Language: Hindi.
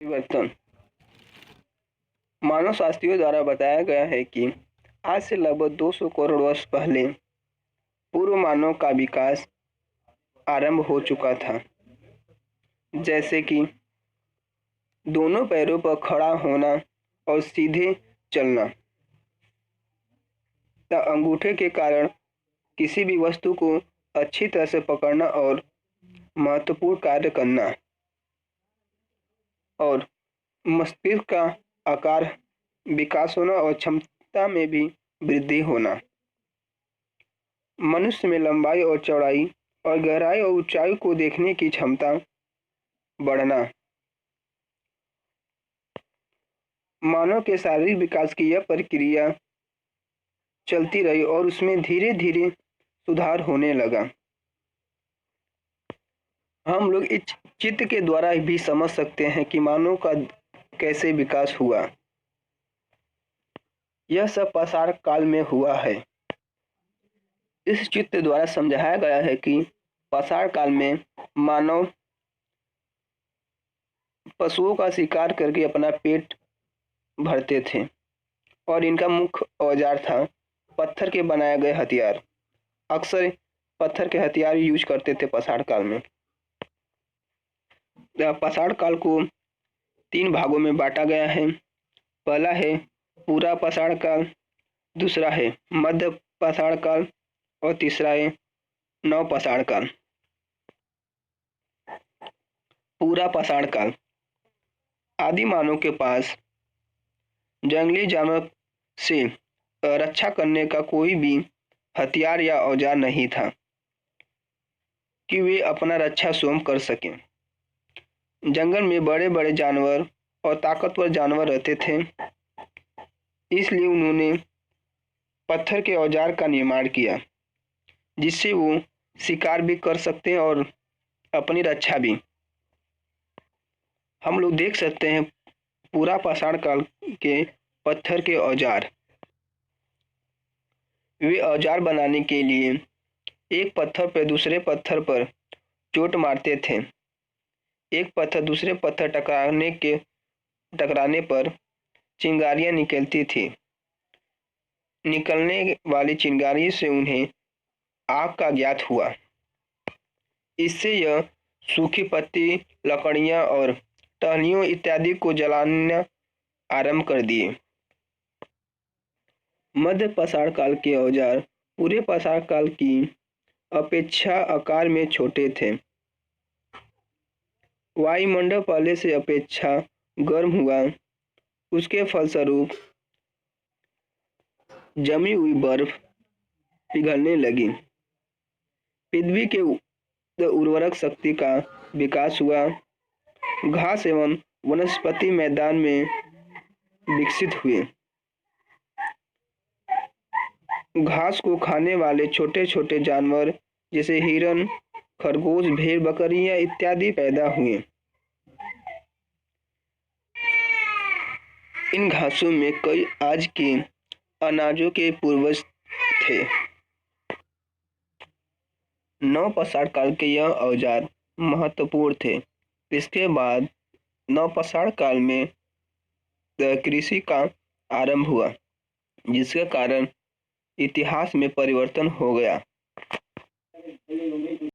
परिवर्तन। मानव शास्त्रियों द्वारा बताया गया है कि आज से लगभग 200 करोड़ वर्ष पहले पूर्व मानव का विकास आरंभ हो चुका था। जैसे कि दोनों पैरों पर खड़ा होना और सीधे चलना, या अंगूठे के कारण किसी भी वस्तु को अच्छी तरह से पकड़ना और महत्वपूर्ण कार्य करना, और मस्तिष्क का आकार विकास होना और क्षमता में भी वृद्धि होना। मनुष्य में लंबाई और चौड़ाई और गहराई और ऊंचाई को देखने की क्षमता बढ़ना। मानव के शारीरिक विकास की यह प्रक्रिया चलती रही और उसमें धीरे धीरे सुधार होने लगा। हम लोग इस चित्र के द्वारा भी समझ सकते हैं कि मानव का कैसे विकास हुआ। यह सब पाषाण काल में हुआ है। इस चित्र द्वारा समझाया गया है कि पाषाण काल में मानव पशुओं का शिकार करके अपना पेट भरते थे और इनका मुख्य औजार था पत्थर के बनाए गए हथियार। अक्सर पत्थर के हथियार यूज करते थे पाषाण काल में। पाषाण काल को 3 भागों में बांटा गया है। पहला है पूरा पाषाण काल, दूसरा है मध्य पाषाण काल और तीसरा है नव पाषाण काल। पूरा पाषाण काल। आदि मानव के पास जंगली जानवर से रक्षा करने का कोई भी हथियार या औजार नहीं था कि वे अपना रक्षा स्वयं कर सकें। जंगल में बड़े बड़े जानवर और ताकतवर जानवर रहते थे, इसलिए उन्होंने पत्थर के औजार का निर्माण किया जिससे वो शिकार भी कर सकते हैं और अपनी रक्षा भी। हम लोग देख सकते हैं पूरा पाषाण काल के पत्थर के औजार। वे औजार बनाने के लिए एक पत्थर पर दूसरे पत्थर पर चोट मारते थे। एक पत्थर दूसरे पत्थर टकराने पर चिंगारियां निकलती थी। निकलने वाली चिंगारी से उन्हें आग का ज्ञात हुआ। इससे यह सूखी पत्ती, लकड़ियां और टहनियों इत्यादि को जलाना आरंभ कर दिए। मध्य पाषाण काल के औजार पूरे पाषाण काल की अपेक्षा आकार में छोटे थे। वायुमंडल पहले से अपेक्षा गर्म हुआ, उसके फलस्वरूप जमी हुई बर्फ पिघलने लगी। पृथ्वी के उर्वरक शक्ति का विकास हुआ। घास एवं वनस्पति मैदान में विकसित हुए। घास को खाने वाले छोटे छोटे जानवर जैसे हिरन, खरगोश, भेड़, बकरियां इत्यादि पैदा हुए। इन घासों में कई आज के अनाजों के पूर्वज थे। नव पाषाण काल के यह औजार महत्वपूर्ण थे। इसके बाद नव पाषाण काल में कृषि का आरंभ हुआ, जिसके कारण इतिहास में परिवर्तन हो गया।